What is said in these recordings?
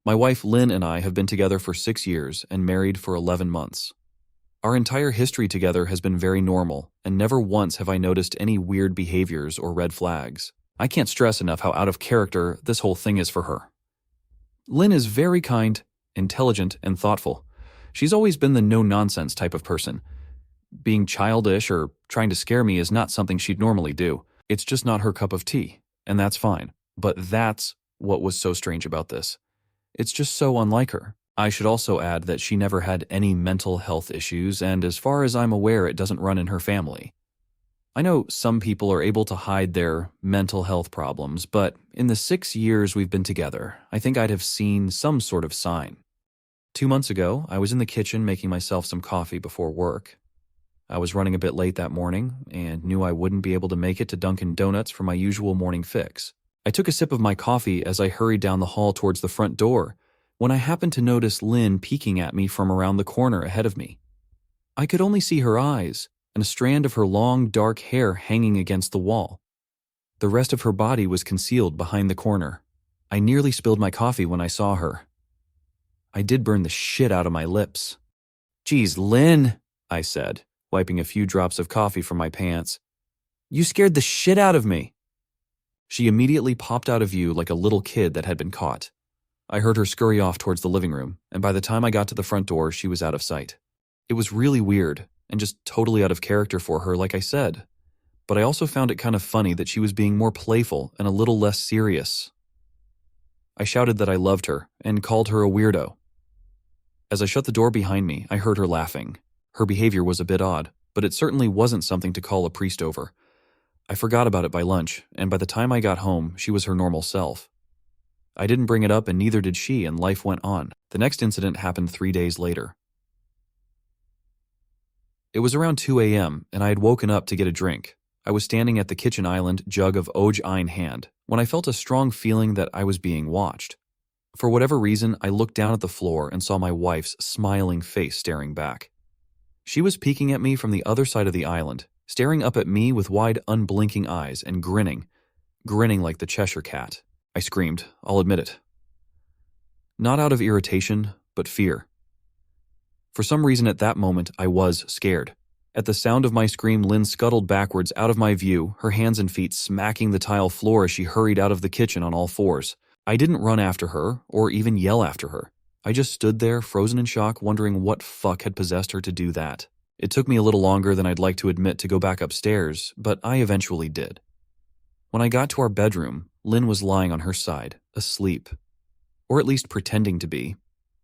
My wife Lynn and I have been together for 6 years and married for 11 months. Our entire history together has been very normal, and never once have I noticed any weird behaviors or red flags. I can't stress enough how out of character this whole thing is for her. Lynn is very kind, intelligent, and thoughtful. She's always been the no-nonsense type of person. Being childish or trying to scare me is not something she'd normally do. It's just not her cup of tea, and that's fine. But that's what was so strange about this. It's just so unlike her. I should also add that she never had any mental health issues, and as far as I'm aware, it doesn't run in her family. I know some people are able to hide their mental health problems, but in the 6 years we've been together, I think I'd have seen some sort of sign. 2 months ago, I was in the kitchen making myself some coffee before work. I was running a bit late that morning and knew I wouldn't be able to make it to Dunkin' Donuts for my usual morning fix. I took a sip of my coffee as I hurried down the hall towards the front door when I happened to notice Lynn peeking at me from around the corner ahead of me. I could only see her eyes and a strand of her long, dark hair hanging against the wall. The rest of her body was concealed behind the corner. I nearly spilled my coffee when I saw her. I did burn the shit out of my lips. "Geez, Lynn," I said, wiping a few drops of coffee from my pants. "You scared the shit out of me." She immediately popped out of view like a little kid that had been caught. I heard her scurry off towards the living room, and by the time I got to the front door, she was out of sight. It was really weird, and just totally out of character for her, like I said. But I also found it kind of funny that she was being more playful and a little less serious. I shouted that I loved her, and called her a weirdo. As I shut the door behind me, I heard her laughing. Her behavior was a bit odd, but it certainly wasn't something to call a priest over. I forgot about it by lunch, and by the time I got home, she was her normal self. I didn't bring it up, and neither did she, and life went on. The next incident happened 3 days later. It was around 2 a.m., and I had woken up to get a drink. I was standing at the kitchen island, jug of Oj in hand, when I felt a strong feeling that I was being watched. For whatever reason, I looked down at the floor and saw my wife's smiling face staring back. She was peeking at me from the other side of the island, staring up at me with wide, unblinking eyes and grinning like the Cheshire Cat. I screamed, I'll admit it. Not out of irritation, but fear. For some reason at that moment, I was scared. At the sound of my scream, Lynn scuttled backwards out of my view, her hands and feet smacking the tile floor as she hurried out of the kitchen on all fours. I didn't run after her, or even yell after her. I just stood there, frozen in shock, wondering what fuck had possessed her to do that. It took me a little longer than I'd like to admit to go back upstairs, but I eventually did. When I got to our bedroom, Lynn was lying on her side, asleep. Or at least pretending to be.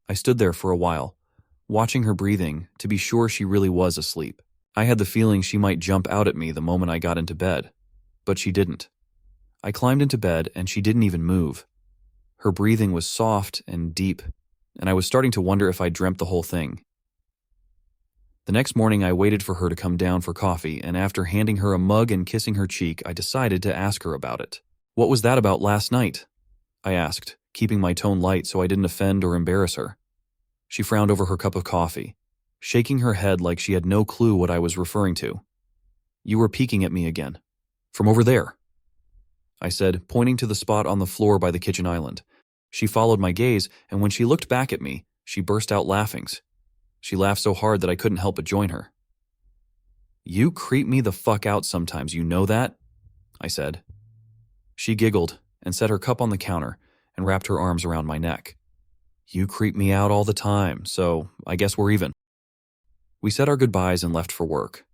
I stood there for a while, watching her breathing to be sure she really was asleep. I had the feeling she might jump out at me the moment I got into bed, but she didn't. I climbed into bed and she didn't even move. Her breathing was soft and deep, and I was starting to wonder if I dreamt the whole thing. The next morning I waited for her to come down for coffee, and after handing her a mug and kissing her cheek, I decided to ask her about it. "What was that about last night?" I asked, keeping my tone light so I didn't offend or embarrass her. She frowned over her cup of coffee, shaking her head like she had no clue what I was referring to. "You were peeking at me again. From over there," I said, pointing to the spot on the floor by the kitchen island. She followed my gaze, and when she looked back at me, she burst out laughing. She laughed so hard that I couldn't help but join her. "You creep me the fuck out sometimes, you know that?" I said. She giggled and set her cup on the counter and wrapped her arms around my neck. "You creep me out all the time, so I guess we're even." We said our goodbyes and left for work.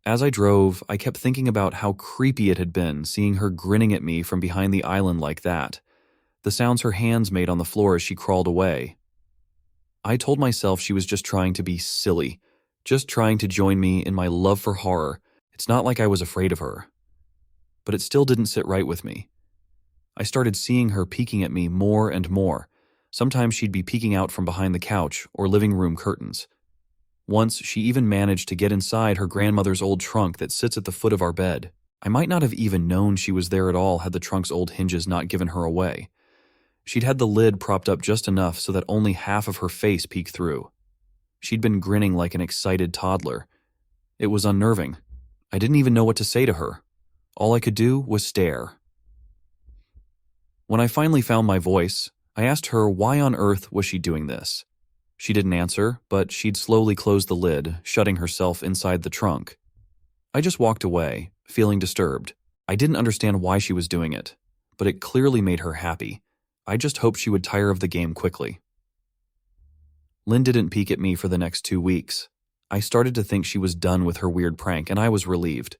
As I drove, I kept thinking about how creepy it had been seeing her grinning at me from behind the island like that, the sounds her hands made on the floor as she crawled away. I told myself she was just trying to be silly, just trying to join me in my love for horror. It's not like I was afraid of her. But it still didn't sit right with me. I started seeing her peeking at me more and more. Sometimes she'd be peeking out from behind the couch or living room curtains. Once, she even managed to get inside her grandmother's old trunk that sits at the foot of our bed. I might not have even known she was there at all had the trunk's old hinges not given her away. She'd had the lid propped up just enough so that only half of her face peeked through. She'd been grinning like an excited toddler. It was unnerving. I didn't even know what to say to her. All I could do was stare. When I finally found my voice, I asked her why on earth was she doing this. She didn't answer, but she'd slowly closed the lid, shutting herself inside the trunk. I just walked away, feeling disturbed. I didn't understand why she was doing it, but it clearly made her happy. I just hoped she would tire of the game quickly. Lynn didn't peek at me for the next 2 weeks. I started to think she was done with her weird prank, and I was relieved.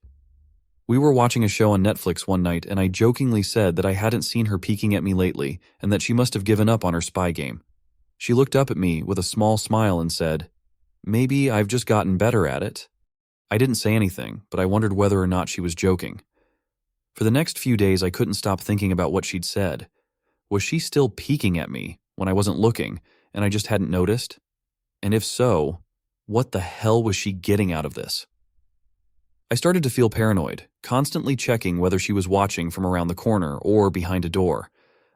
We were watching a show on Netflix one night, and I jokingly said that I hadn't seen her peeking at me lately and that she must have given up on her spy game. She looked up at me with a small smile and said, "Maybe I've just gotten better at it." I didn't say anything, but I wondered whether or not she was joking. For the next few days, I couldn't stop thinking about what she'd said. Was she still peeking at me when I wasn't looking and I just hadn't noticed? And if so, what the hell was she getting out of this? I started to feel paranoid, constantly checking whether she was watching from around the corner or behind a door.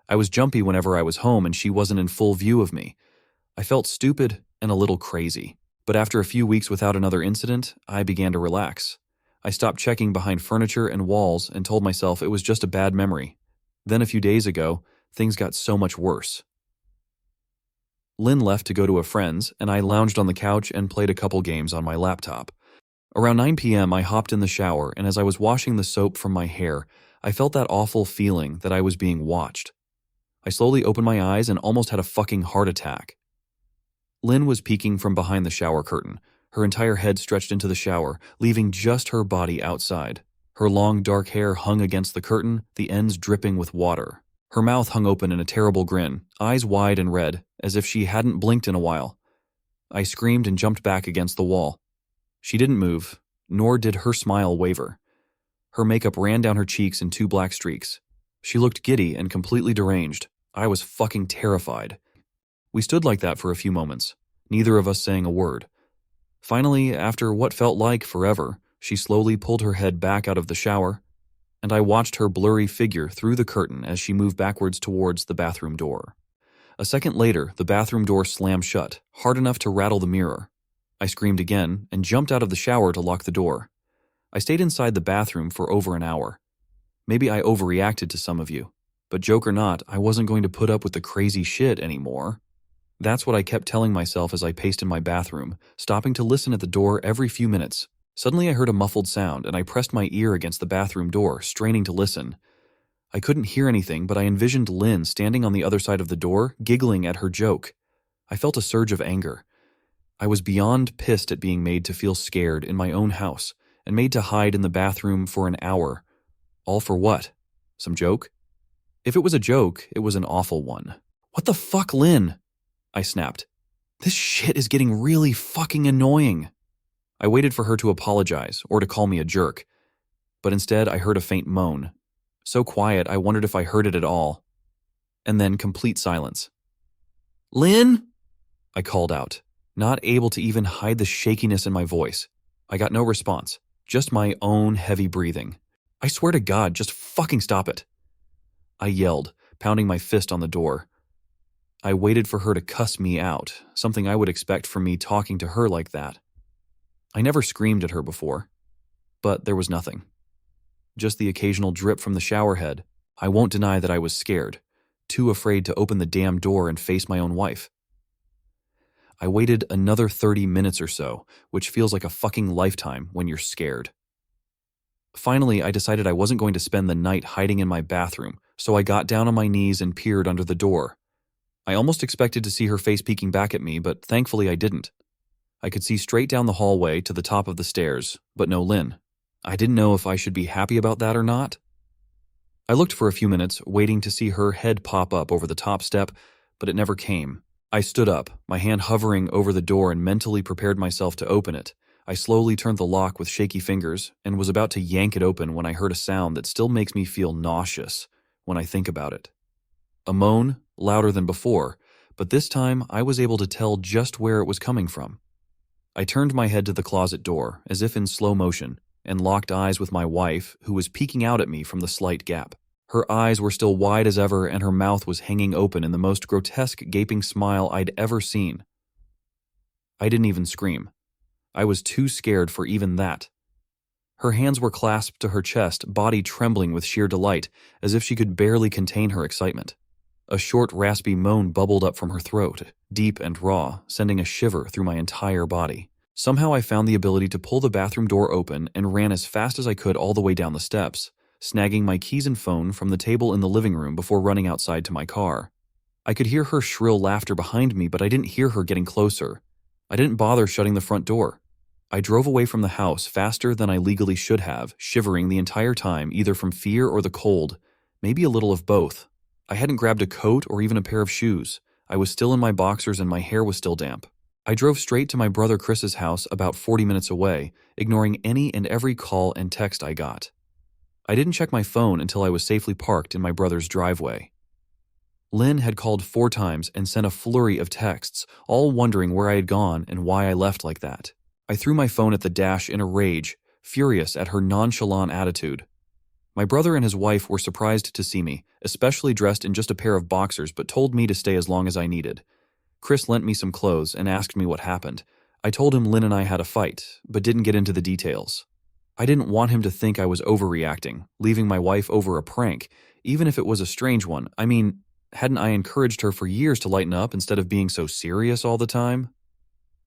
I was jumpy whenever I was home and she wasn't in full view of me. I felt stupid and a little crazy. But after a few weeks without another incident, I began to relax. I stopped checking behind furniture and walls and told myself it was just a bad memory. Then a few days ago, things got so much worse. Lynn left to go to a friend's, and I lounged on the couch and played a couple games on my laptop. Around 9 p.m., I hopped in the shower, and as I was washing the soap from my hair, I felt that awful feeling that I was being watched. I slowly opened my eyes and almost had a fucking heart attack. Lynn was peeking from behind the shower curtain, her entire head stretched into the shower, leaving just her body outside. Her long dark hair hung against the curtain, the ends dripping with water. Her mouth hung open in a terrible grin, eyes wide and red, as if she hadn't blinked in a while. I screamed and jumped back against the wall. She didn't move, nor did her smile waver. Her makeup ran down her cheeks in 2 black streaks. She looked giddy and completely deranged. I was fucking terrified. We stood like that for a few moments, neither of us saying a word. Finally, after what felt like forever, she slowly pulled her head back out of the shower, and I watched her blurry figure through the curtain as she moved backwards towards the bathroom door. A second later, the bathroom door slammed shut, hard enough to rattle the mirror. I screamed again and jumped out of the shower to lock the door. I stayed inside the bathroom for over an hour. Maybe I overreacted to some of you, but joke or not, I wasn't going to put up with the crazy shit anymore. That's what I kept telling myself as I paced in my bathroom, stopping to listen at the door every few minutes. Suddenly I heard a muffled sound and I pressed my ear against the bathroom door, straining to listen. I couldn't hear anything, but I envisioned Lynn standing on the other side of the door, giggling at her joke. I felt a surge of anger. I was beyond pissed at being made to feel scared in my own house and made to hide in the bathroom for an hour. All for what? Some joke? If it was a joke, it was an awful one. "What the fuck, Lynn?" I snapped. "This shit is getting really fucking annoying." I waited for her to apologize or to call me a jerk, but instead I heard a faint moan. So quiet, I wondered if I heard it at all. And then complete silence. "Lynn?" I called out, not able to even hide the shakiness in my voice. I got no response, just my own heavy breathing. "I swear to God, just fucking stop it." I yelled, pounding my fist on the door. I waited for her to cuss me out, something I would expect from me talking to her like that. I never screamed at her before, but there was nothing. Just the occasional drip from the shower head. I won't deny that I was scared, too afraid to open the damn door and face my own wife. I waited another 30 minutes or so, which feels like a fucking lifetime when you're scared. Finally, I decided I wasn't going to spend the night hiding in my bathroom, so I got down on my knees and peered under the door. I almost expected to see her face peeking back at me, but thankfully I didn't. I could see straight down the hallway to the top of the stairs, but no Lynn. I didn't know if I should be happy about that or not. I looked for a few minutes, waiting to see her head pop up over the top step, but it never came. I stood up, my hand hovering over the door, and mentally prepared myself to open it. I slowly turned the lock with shaky fingers and was about to yank it open when I heard a sound that still makes me feel nauseous when I think about it. A moan, louder than before, but this time I was able to tell just where it was coming from. I turned my head to the closet door, as if in slow motion, and locked eyes with my wife, who was peeking out at me from the slight gap. Her eyes were still wide as ever, and her mouth was hanging open in the most grotesque gaping smile I'd ever seen. I didn't even scream. I was too scared for even that. Her hands were clasped to her chest, body trembling with sheer delight, as if she could barely contain her excitement. A short, raspy moan bubbled up from her throat, deep and raw, sending a shiver through my entire body. Somehow I found the ability to pull the bathroom door open and ran as fast as I could all the way down the steps, snagging my keys and phone from the table in the living room before running outside to my car. I could hear her shrill laughter behind me, but I didn't hear her getting closer. I didn't bother shutting the front door. I drove away from the house faster than I legally should have, shivering the entire time, either from fear or the cold, maybe a little of both. I hadn't grabbed a coat or even a pair of shoes. I was still in my boxers and my hair was still damp. I drove straight to my brother Chris's house about 40 minutes away, ignoring any and every call and text I got. I didn't check my phone until I was safely parked in my brother's driveway. Lynn had called 4 times and sent a flurry of texts, all wondering where I had gone and why I left like that. I threw my phone at the dash in a rage, furious at her nonchalant attitude. My brother and his wife were surprised to see me, especially dressed in just a pair of boxers, but told me to stay as long as I needed. Chris lent me some clothes and asked me what happened. I told him Lynn and I had a fight, but didn't get into the details. I didn't want him to think I was overreacting, leaving my wife over a prank, even if it was a strange one. I mean, hadn't I encouraged her for years to lighten up instead of being so serious all the time?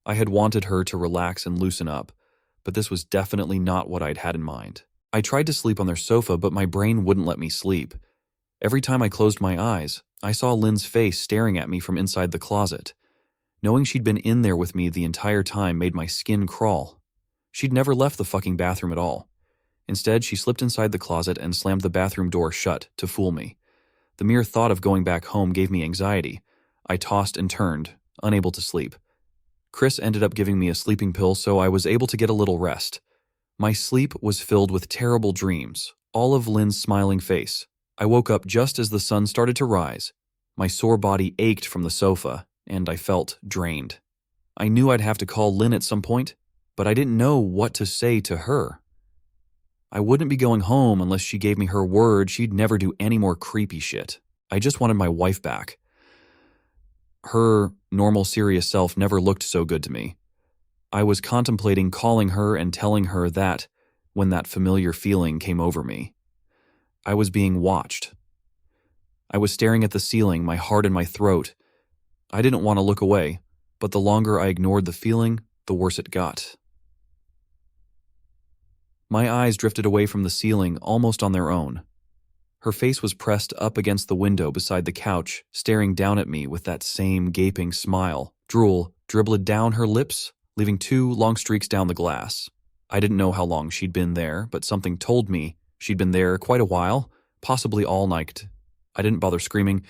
I had wanted her to relax and loosen up, but this was definitely not what I'd had in mind. I tried to sleep on their sofa, but my brain wouldn't let me sleep. Every time I closed my eyes, I saw Lynn's face staring at me from inside the closet. Knowing she'd been in there with me the entire time made my skin crawl. She'd never left the fucking bathroom at all. Instead, she slipped inside the closet and slammed the bathroom door shut to fool me. The mere thought of going back home gave me anxiety. I tossed and turned, unable to sleep. Chris ended up giving me a sleeping pill, so I was able to get a little rest. My sleep was filled with terrible dreams, all of Lynn's smiling face. I woke up just as the sun started to rise. My sore body ached from the sofa, and I felt drained. I knew I'd have to call Lynn at some point, but I didn't know what to say to her. I wouldn't be going home unless she gave me her word she'd never do any more creepy shit. I just wanted my wife back. Her normal, serious self never looked so good to me. I was contemplating calling her and telling her that when that familiar feeling came over me. I was being watched. I was staring at the ceiling, my heart in my throat. I didn't want to look away, but the longer I ignored the feeling, the worse it got. My eyes drifted away from the ceiling almost on their own. Her face was pressed up against the window beside the couch, staring down at me with that same gaping smile. Drool dribbled down her lips, leaving 2 long streaks down the glass. I didn't know how long she'd been there, but something told me she'd been there quite a while, possibly all night. I didn't bother screaming,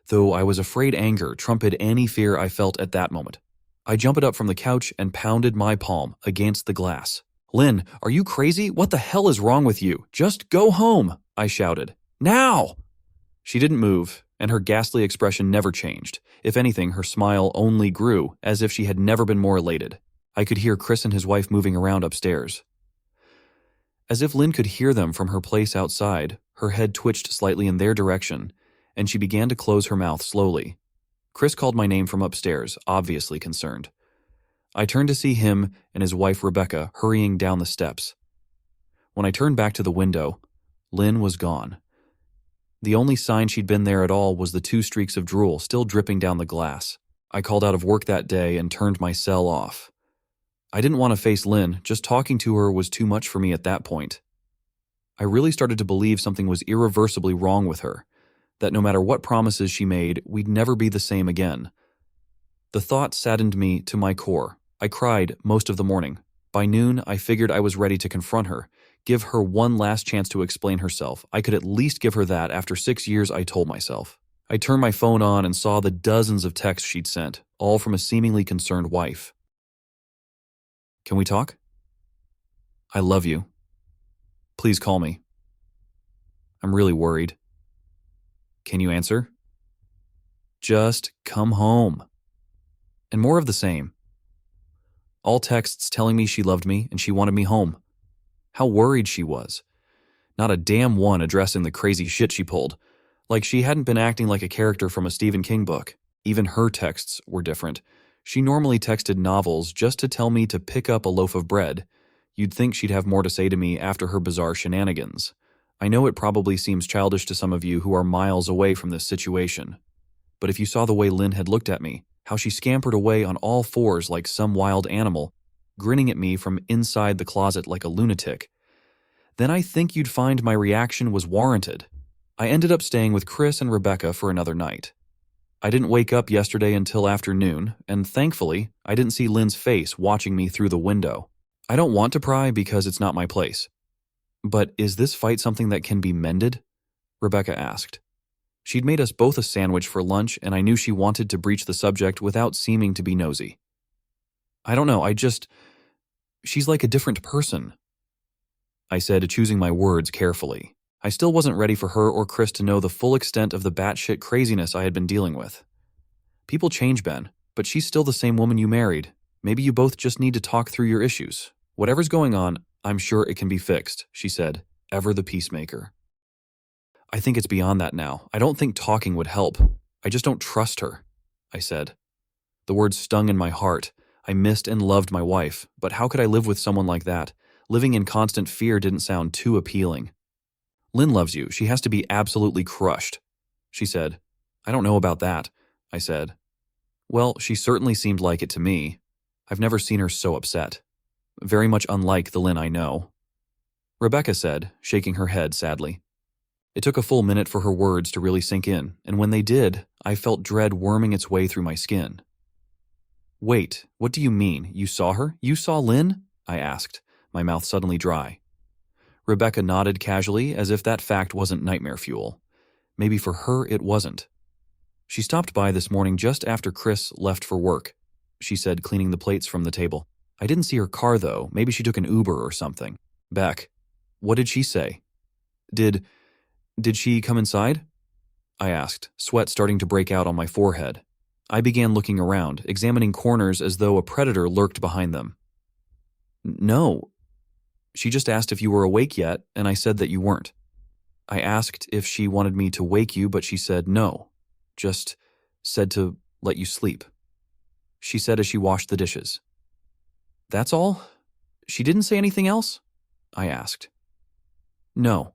though I was afraid anger trumped any fear I felt at that moment. I jumped up from the couch and pounded my palm against the glass. "Lynn, are you crazy? What the hell is wrong with you? Just go home," I shouted. "Now!" She didn't move, and her ghastly expression never changed. If anything, her smile only grew, as if she had never been more elated. I could hear Chris and his wife moving around upstairs. As if Lynn could hear them from her place outside, her head twitched slightly in their direction, and she began to close her mouth slowly. Chris called my name from upstairs, obviously concerned. I turned to see him and his wife Rebecca hurrying down the steps. When I turned back to the window, Lynn was gone. The only sign she'd been there at all was the 2 streaks of drool still dripping down the glass. I called out of work that day and turned my cell off. I didn't want to face Lynn, just talking to her was too much for me at that point. I really started to believe something was irreversibly wrong with her, that no matter what promises she made, we'd never be the same again. The thought saddened me to my core. I cried most of the morning. By noon, I figured I was ready to confront her, give her one last chance to explain herself. I could at least give her that after 6 years, I told myself. I turned my phone on and saw the dozens of texts she'd sent, all from a seemingly concerned wife. "Can we talk? I love you. Please call me. I'm really worried. Can you answer? Just come home." And more of the same. All texts telling me she loved me and she wanted me home. How worried she was. Not a damn one addressing the crazy shit she pulled. Like she hadn't been acting like a character from a Stephen King book. Even her texts were different. She normally texted novels just to tell me to pick up a loaf of bread. You'd think she'd have more to say to me after her bizarre shenanigans. I know it probably seems childish to some of you who are miles away from this situation. but if you saw the way Lynn had looked at me, how she scampered away on all fours like some wild animal, grinning at me from inside the closet like a lunatic, then I think you'd find my reaction was warranted. I ended up staying with Chris and Rebecca for another night. I didn't wake up yesterday until afternoon, and thankfully, I didn't see Lynn's face watching me through the window. I don't want to pry because it's not my place. But is this fight something that can be mended? Rebecca asked. She'd made us both a sandwich for lunch, and I knew she wanted to breach the subject without seeming to be nosy. I don't know, she's like a different person, I said, choosing my words carefully. I still wasn't ready for her or Chris to know the full extent of the batshit craziness I had been dealing with. People change, Ben, but she's still the same woman you married. Maybe you both just need to talk through your issues. Whatever's going on, I'm sure it can be fixed, she said, ever the peacemaker. I think it's beyond that now. I don't think talking would help. I just don't trust her, I said. The words stung in my heart. I missed and loved my wife, but how could I live with someone like that? Living in constant fear didn't sound too appealing. Lynn loves you. She has to be absolutely crushed, she said. I don't know about that, I said. Well, she certainly seemed like it to me. I've never seen her so upset. Very much unlike the Lynn I know. Rebecca said, shaking her head sadly. It took a full minute for her words to really sink in, and when they did, I felt dread worming its way through my skin. Wait, what do you mean? You saw her? You saw Lynn? I asked, my mouth suddenly dry. Rebecca nodded casually, as if that fact wasn't nightmare fuel. Maybe for her it wasn't. She stopped by this morning just after Chris left for work, she said, cleaning the plates from the table. I didn't see her car, though. Maybe she took an Uber or something. Beck, what did she say? Did she come inside? I asked, sweat starting to break out on my forehead. I began looking around, examining corners as though a predator lurked behind them. No. She just asked if you were awake yet, and I said that you weren't. I asked if she wanted me to wake you, but she said no. Just said to let you sleep. She said as she washed the dishes. That's all? She didn't say anything else? I asked. No.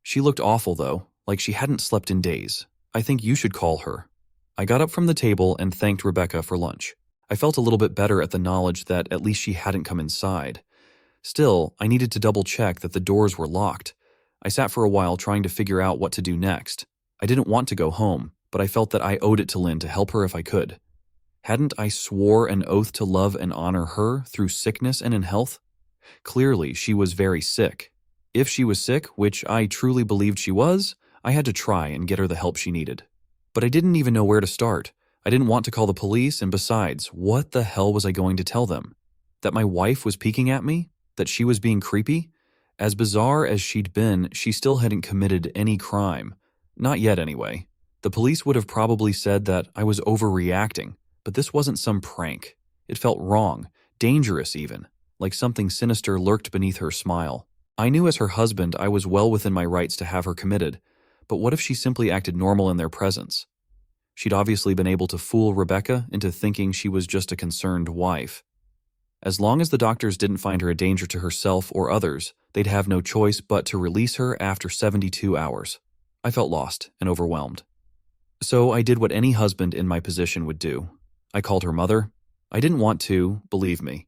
She looked awful, though, like she hadn't slept in days. I think you should call her. I got up from the table and thanked Rebecca for lunch. I felt a little bit better at the knowledge that at least she hadn't come inside. Still, I needed to double-check that the doors were locked. I sat for a while trying to figure out what to do next. I didn't want to go home, but I felt that I owed it to Lynn to help her if I could. Hadn't I swore an oath to love and honor her through sickness and in health? Clearly, she was very sick. If she was sick, which I truly believed she was, I had to try and get her the help she needed. But I didn't even know where to start. I didn't want to call the police, and besides, what the hell was I going to tell them? That my wife was peeking at me? That she was being creepy? As bizarre as she'd been, she still hadn't committed any crime. Not yet, anyway. The police would have probably said that I was overreacting, but this wasn't some prank. It felt wrong, dangerous even, like something sinister lurked beneath her smile. I knew as her husband I was well within my rights to have her committed, but what if she simply acted normal in their presence? She'd obviously been able to fool Rebecca into thinking she was just a concerned wife. As long as the doctors didn't find her a danger to herself or others, they'd have no choice but to release her after 72 hours. I felt lost and overwhelmed. So I did what any husband in my position would do. I called her mother. I didn't want to, believe me.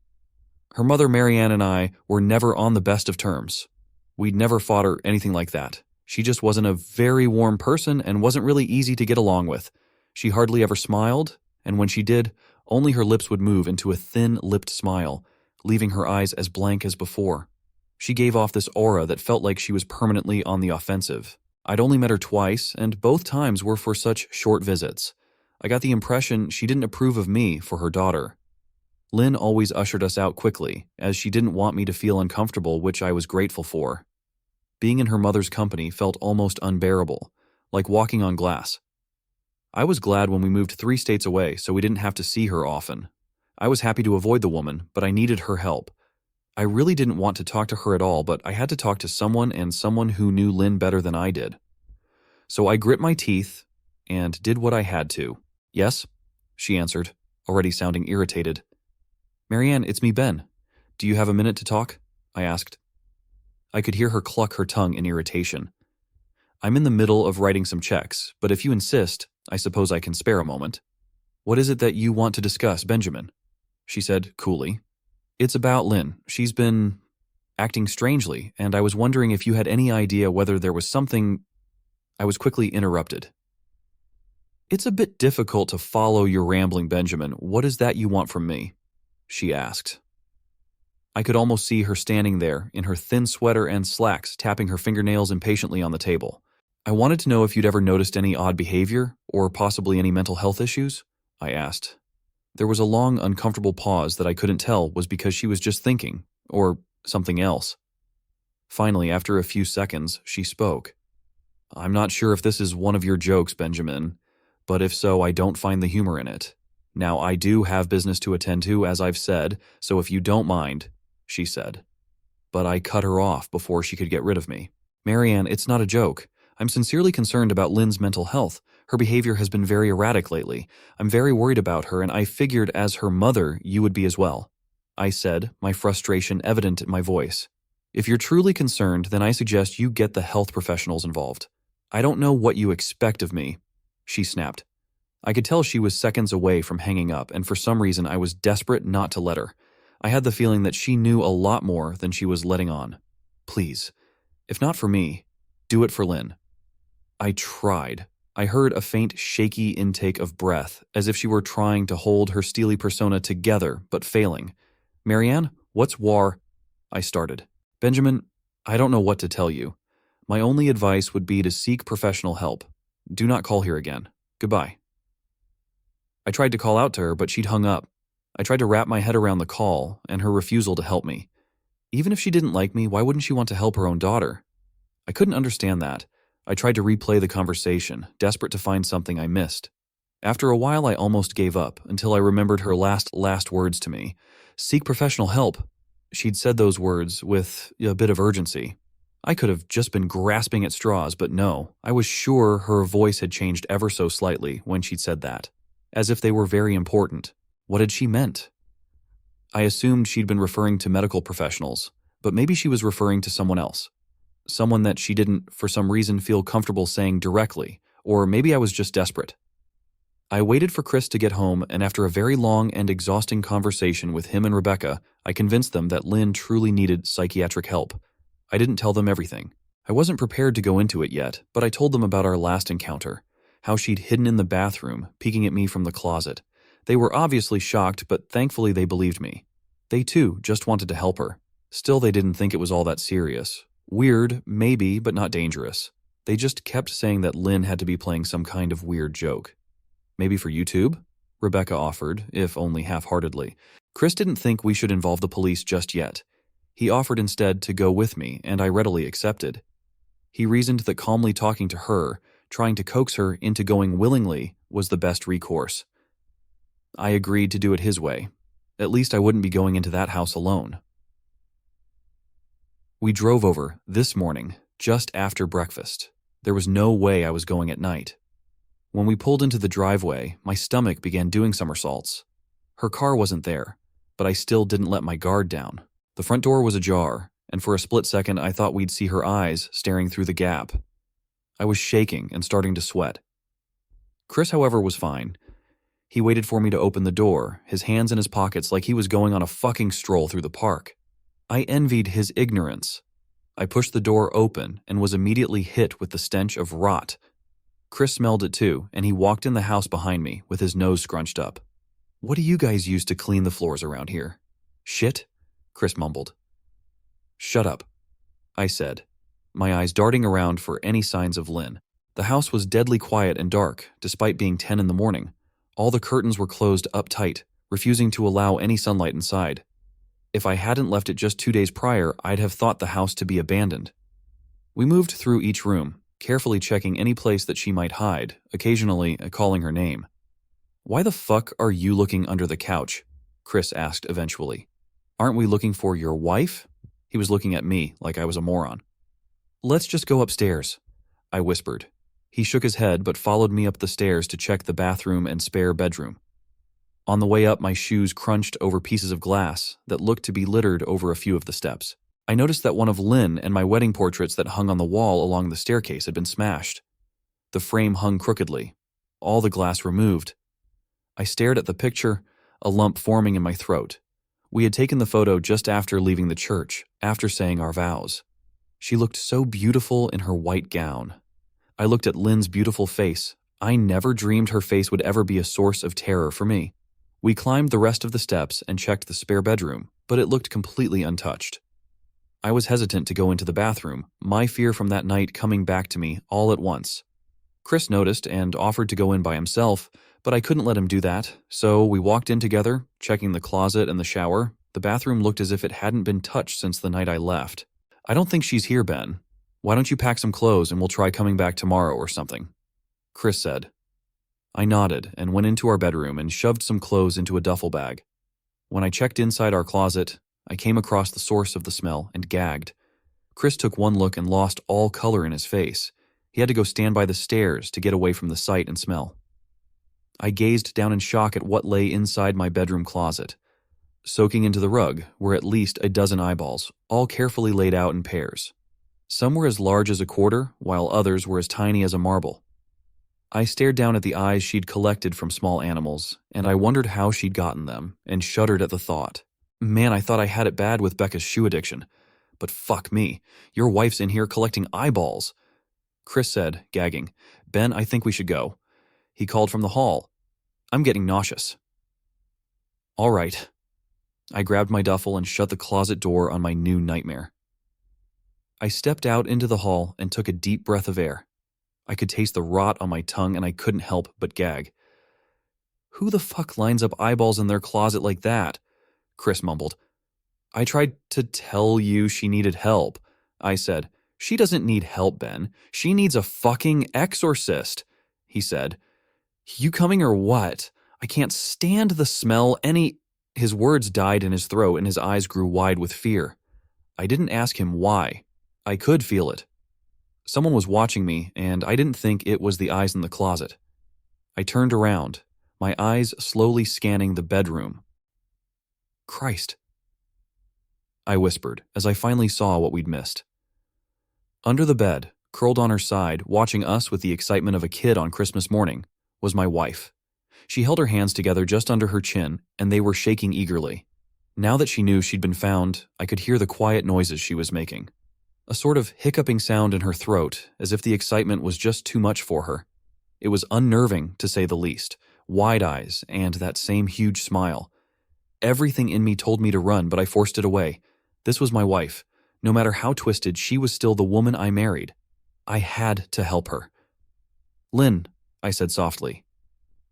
Her mother, Marianne, and I were never on the best of terms. We'd never fought or anything like that. She just wasn't a very warm person and wasn't really easy to get along with. She hardly ever smiled, and when she did, only her lips would move into a thin-lipped smile, leaving her eyes as blank as before. She gave off this aura that felt like she was permanently on the offensive. I'd only met her twice, and both times were for such short visits. I got the impression she didn't approve of me for her daughter. Lynn always ushered us out quickly, as she didn't want me to feel uncomfortable, which I was grateful for. Being in her mother's company felt almost unbearable, like walking on glass. I was glad when we moved 3 states away so we didn't have to see her often. I was happy to avoid the woman, but I needed her help. I really didn't want to talk to her at all, but I had to talk to someone, and someone who knew Lynn better than I did. So I grit my teeth and did what I had to. Yes, she answered, already sounding irritated. Marianne, it's me, Ben. Do you have a minute to talk? I asked. I could hear her cluck her tongue in irritation. I'm in the middle of writing some checks, but if you insist, I suppose I can spare a moment. What is it that you want to discuss, Benjamin? She said coolly. It's about Lynn. She's been acting strangely, and I was wondering if you had any idea whether there was something. I was quickly interrupted. It's a bit difficult to follow your rambling, Benjamin. What is that you want from me? She asked. I could almost see her standing there, in her thin sweater and slacks, tapping her fingernails impatiently on the table. I wanted to know if you'd ever noticed any odd behavior, or possibly any mental health issues, I asked. There was a long, uncomfortable pause that I couldn't tell was because she was just thinking, or something else. Finally, after a few seconds, she spoke. I'm not sure if this is one of your jokes, Benjamin, but if so, I don't find the humor in it. Now, I do have business to attend to, as I've said, so if you don't mind, she said. But I cut her off before she could get rid of me. Marianne, it's not a joke. I'm sincerely concerned about Lynn's mental health. Her behavior has been very erratic lately. I'm very worried about her, and I figured as her mother, you would be as well. I said, my frustration evident in my voice. If you're truly concerned, then I suggest you get the health professionals involved. I don't know what you expect of me, she snapped. I could tell she was seconds away from hanging up, and for some reason I was desperate not to let her. I had the feeling that she knew a lot more than she was letting on. Please, if not for me, do it for Lynn. I tried. I heard a faint, shaky intake of breath, as if she were trying to hold her steely persona together, but failing. Marianne, what's war? I started. Benjamin, I don't know what to tell you. My only advice would be to seek professional help. Do not call here again. Goodbye. I tried to call out to her, but she'd hung up. I tried to wrap my head around the call and her refusal to help me. Even if she didn't like me, why wouldn't she want to help her own daughter? I couldn't understand that. I tried to replay the conversation, desperate to find something I missed. After a while, I almost gave up, until I remembered her last words to me. Seek professional help. She'd said those words with a bit of urgency. I could have just been grasping at straws, but no, I was sure her voice had changed ever so slightly when she'd said that, as if they were very important. What had she meant? I assumed she'd been referring to medical professionals, but maybe she was referring to someone else. Someone that she didn't, for some reason, feel comfortable saying directly, or maybe I was just desperate. I waited for Chris to get home, and after a very long and exhausting conversation with him and Rebecca, I convinced them that Lynn truly needed psychiatric help. I didn't tell them everything. I wasn't prepared to go into it yet, but I told them about our last encounter, how she'd hidden in the bathroom, peeking at me from the closet. They were obviously shocked, but thankfully they believed me. They too just wanted to help her. Still, they didn't think it was all that serious. Weird, maybe, but not dangerous. They just kept saying that Lynn had to be playing some kind of weird joke. Maybe for YouTube? Rebecca offered, if only half-heartedly. Chris didn't think we should involve the police just yet. He offered instead to go with me, and I readily accepted. He reasoned that calmly talking to her, trying to coax her into going willingly, was the best recourse. I agreed to do it his way. At least I wouldn't be going into that house alone. We drove over, this morning, just after breakfast. There was no way I was going at night. When we pulled into the driveway, my stomach began doing somersaults. Her car wasn't there, but I still didn't let my guard down. The front door was ajar, and for a split second I thought we'd see her eyes staring through the gap. I was shaking and starting to sweat. Chris, however, was fine. He waited for me to open the door, his hands in his pockets like he was going on a fucking stroll through the park. I envied his ignorance. I pushed the door open and was immediately hit with the stench of rot. Chris smelled it too, and he walked in the house behind me with his nose scrunched up. What do you guys use to clean the floors around here? Shit? Chris mumbled. Shut up, I said, my eyes darting around for any signs of Lynn. The house was deadly quiet and dark, despite being 10 in the morning. All the curtains were closed up tight, refusing to allow any sunlight inside. If I hadn't left it just 2 days prior, I'd have thought the house to be abandoned. We moved through each room, carefully checking any place that she might hide, occasionally calling her name. Why the fuck are you looking under the couch? Chris asked eventually. Aren't we looking for your wife? He was looking at me like I was a moron. Let's just go upstairs, I whispered. He shook his head but followed me up the stairs to check the bathroom and spare bedroom. On the way up, my shoes crunched over pieces of glass that looked to be littered over a few of the steps. I noticed that one of Lynn and my wedding portraits that hung on the wall along the staircase had been smashed. The frame hung crookedly. all the glass removed. I stared at the picture, a lump forming in my throat. We had taken the photo just after leaving the church, after saying our vows. She looked so beautiful in her white gown. I looked at Lynn's beautiful face. I never dreamed her face would ever be a source of terror for me. We climbed the rest of the steps and checked the spare bedroom, but it looked completely untouched. I was hesitant to go into the bathroom, my fear from that night coming back to me all at once. Chris noticed and offered to go in by himself, but I couldn't let him do that, so we walked in together, checking the closet and the shower. The bathroom looked as if it hadn't been touched since the night I left. "I don't think she's here, Ben. Why don't you pack some clothes and we'll try coming back tomorrow or something?" Chris said. I nodded and went into our bedroom and shoved some clothes into a duffel bag. When I checked inside our closet, I came across the source of the smell and gagged. Chris took one look and lost all color in his face. He had to go stand by the stairs to get away from the sight and smell. I gazed down in shock at what lay inside my bedroom closet. Soaking into the rug were at least a dozen eyeballs, all carefully laid out in pairs. Some were as large as a quarter, while others were as tiny as a marble. I stared down at the eyes she'd collected from small animals, and I wondered how she'd gotten them, and shuddered at the thought. Man, I thought I had it bad with Becca's shoe addiction. But fuck me, your wife's in here collecting eyeballs. Chris said, gagging, "Ben, I think we should go." He called from the hall. "I'm getting nauseous." All right. I grabbed my duffel and shut the closet door on my new nightmare. I stepped out into the hall and took a deep breath of air. I could taste the rot on my tongue and I couldn't help but gag. "Who the fuck lines up eyeballs in their closet like that?" Chris mumbled. "I tried to tell you she needed help," I said. "She doesn't need help, Ben. She needs a fucking exorcist," he said. "You coming or what? I can't stand the smell any—" His words died in his throat and his eyes grew wide with fear. I didn't ask him why. I could feel it. Someone was watching me, and I didn't think it was the eyes in the closet. I turned around, my eyes slowly scanning the bedroom. "Christ," I whispered as I finally saw what we'd missed. Under the bed, curled on her side, watching us with the excitement of a kid on Christmas morning, was my wife. She held her hands together just under her chin, and they were shaking eagerly. Now that she knew she'd been found, I could hear the quiet noises she was making. A sort of hiccuping sound in her throat, as if the excitement was just too much for her. It was unnerving, to say the least. Wide eyes, and that same huge smile. Everything in me told me to run, but I forced it away. This was my wife. No matter how twisted, she was still the woman I married. I had to help her. "Lynn," I said softly.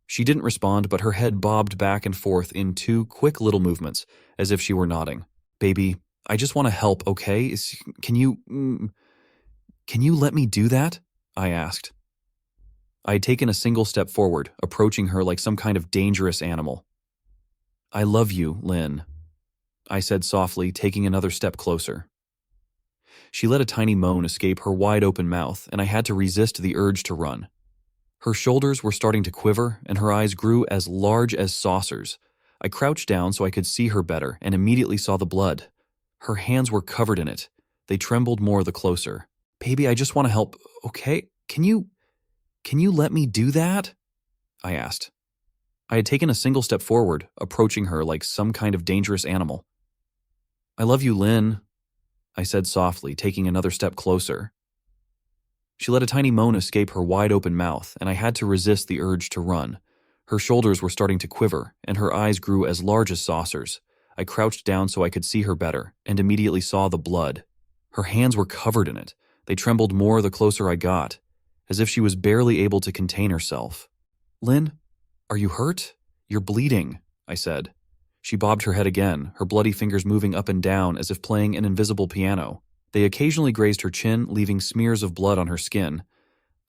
She didn't respond, but her head bobbed back and forth in two quick little movements, as if she were nodding. "Baby, I just want to help, okay? Can you let me do that?" I asked. I had taken a single step forward, approaching her like some kind of dangerous animal. "I love you, Lynn," I said softly, taking another step closer. She let a tiny moan escape her wide-open mouth, and I had to resist the urge to run. Her shoulders were starting to quiver, and her eyes grew as large as saucers. I crouched down so I could see her better, and immediately saw the blood. Her hands were covered in it. They trembled more the closer. "Baby, I just want to help, okay? Can you let me do that?" I asked. I had taken a single step forward, approaching her like some kind of dangerous animal. "I love you, Lynn," I said softly, taking another step closer. She let a tiny moan escape her wide-open mouth, and I had to resist the urge to run. Her shoulders were starting to quiver, and her eyes grew as large as saucers. I crouched down so I could see her better, and immediately saw the blood. Her hands were covered in it. They trembled more the closer I got, as if she was barely able to contain herself. "Lynn, are you hurt? You're bleeding," I said. She bobbed her head again, her bloody fingers moving up and down as if playing an invisible piano. They occasionally grazed her chin, leaving smears of blood on her skin.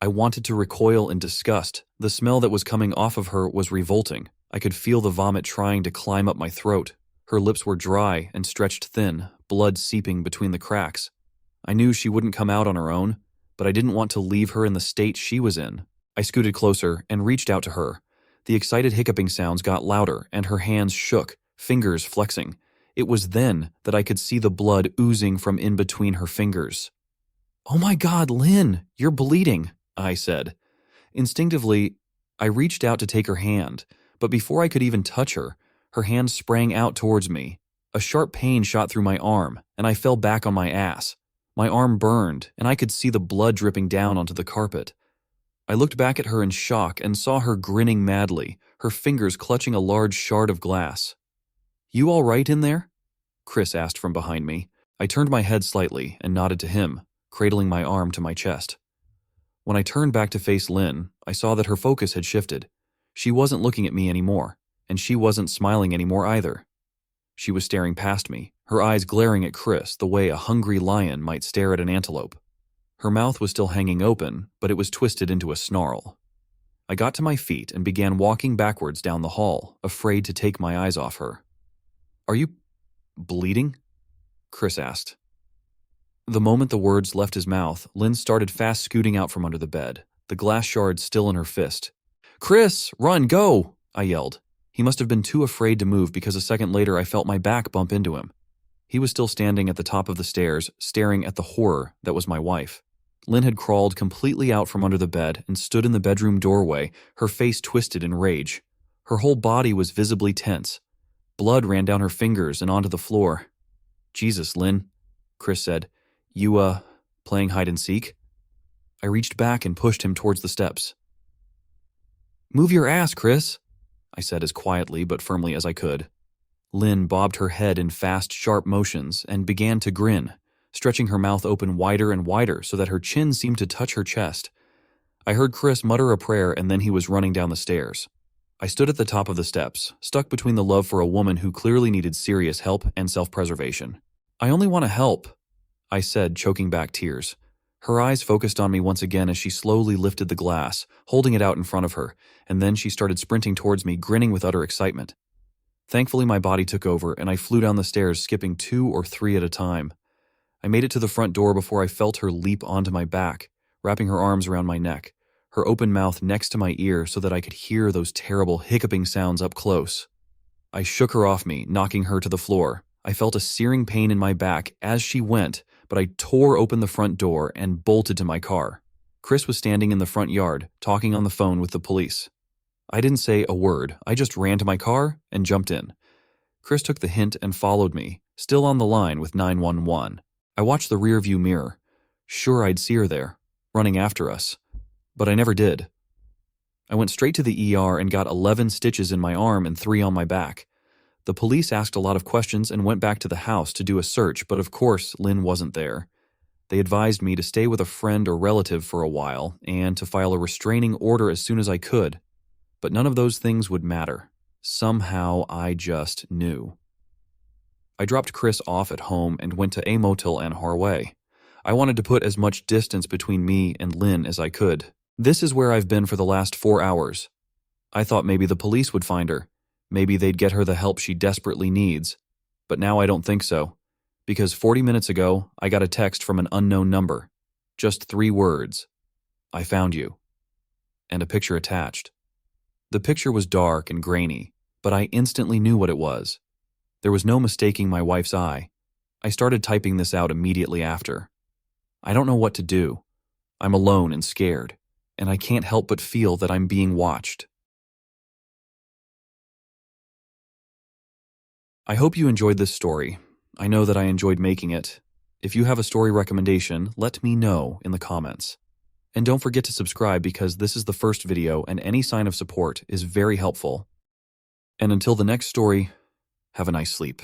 I wanted to recoil in disgust. The smell that was coming off of her was revolting. I could feel the vomit trying to climb up my throat. Her lips were dry and stretched thin, blood seeping between the cracks. I knew she wouldn't come out on her own, but I didn't want to leave her in the state she was in. I scooted closer and reached out to her. The excited hiccuping sounds got louder, and her hands shook, fingers flexing. It was then that I could see the blood oozing from in between her fingers. "Oh my God, Lynn, you're bleeding," I said. Instinctively, I reached out to take her hand, but before I could even touch her, her hand sprang out towards me. A sharp pain shot through my arm, and I fell back on my ass. My arm burned, and I could see the blood dripping down onto the carpet. I looked back at her in shock and saw her grinning madly, her fingers clutching a large shard of glass. "You all right in there?" Chris asked from behind me. I turned my head slightly and nodded to him, cradling my arm to my chest. When I turned back to face Lynn, I saw that her focus had shifted. She wasn't looking at me anymore, and she wasn't smiling anymore either. She was staring past me, her eyes glaring at Chris the way a hungry lion might stare at an antelope. Her mouth was still hanging open, but it was twisted into a snarl. I got to my feet and began walking backwards down the hall, afraid to take my eyes off her. "Are you bleeding?" Chris asked. The moment the words left his mouth, Lynn started fast scooting out from under the bed, the glass shard still in her fist. "Chris, run, go!" I yelled. He must have been too afraid to move because a second later I felt my back bump into him. He was still standing at the top of the stairs, staring at the horror that was my wife. Lynn had crawled completely out from under the bed and stood in the bedroom doorway, her face twisted in rage. Her whole body was visibly tense. Blood ran down her fingers and onto the floor. "Jesus, Lynn," Chris said. You, playing hide and seek?" I reached back and pushed him towards the steps. "Move your ass, Chris," I said as quietly but firmly as I could. Lynn bobbed her head in fast, sharp motions and began to grin, stretching her mouth open wider and wider so that her chin seemed to touch her chest. I heard Chris mutter a prayer and then he was running down the stairs. I stood at the top of the steps, stuck between the love for a woman who clearly needed serious help and self-preservation. "I only want to help," I said, choking back tears. Her eyes focused on me once again as she slowly lifted the glass, holding it out in front of her, and then she started sprinting towards me, grinning with utter excitement. Thankfully, my body took over, and I flew down the stairs, skipping 2 or 3 at a time. I made it to the front door before I felt her leap onto my back, wrapping her arms around my neck, her open mouth next to my ear so that I could hear those terrible hiccuping sounds up close. I shook her off me, knocking her to the floor. I felt a searing pain in my back as she went, but I tore open the front door and bolted to my car. Chris was standing in the front yard, talking on the phone with the police. I didn't say a word. I just ran to my car and jumped in. Chris took the hint and followed me, still on the line with 911. I watched the rearview mirror. Sure, I'd see her there, running after us. But I never did. I went straight to the ER and got 11 stitches in my arm and 3 on my back. The police asked a lot of questions and went back to the house to do a search, but of course, Lynn wasn't there. They advised me to stay with a friend or relative for a while and to file a restraining order as soon as I could. But none of those things would matter. Somehow, I just knew. I dropped Chris off at home and went to a motel in Harway. I wanted to put as much distance between me and Lynn as I could. This is where I've been for the last 4 hours. I thought maybe the police would find her. Maybe they'd get her the help she desperately needs. But now I don't think so. Because 40 minutes ago, I got a text from an unknown number. Just 3 words. "I found you." And a picture attached. The picture was dark and grainy, but I instantly knew what it was. There was no mistaking my wife's eye. I started typing this out immediately after. I don't know what to do. I'm alone and scared, and I can't help but feel that I'm being watched. I hope you enjoyed this story. I know that I enjoyed making it. If you have a story recommendation, let me know in the comments. And don't forget to subscribe because this is the first video and any sign of support is very helpful. And until the next story, have a nice sleep.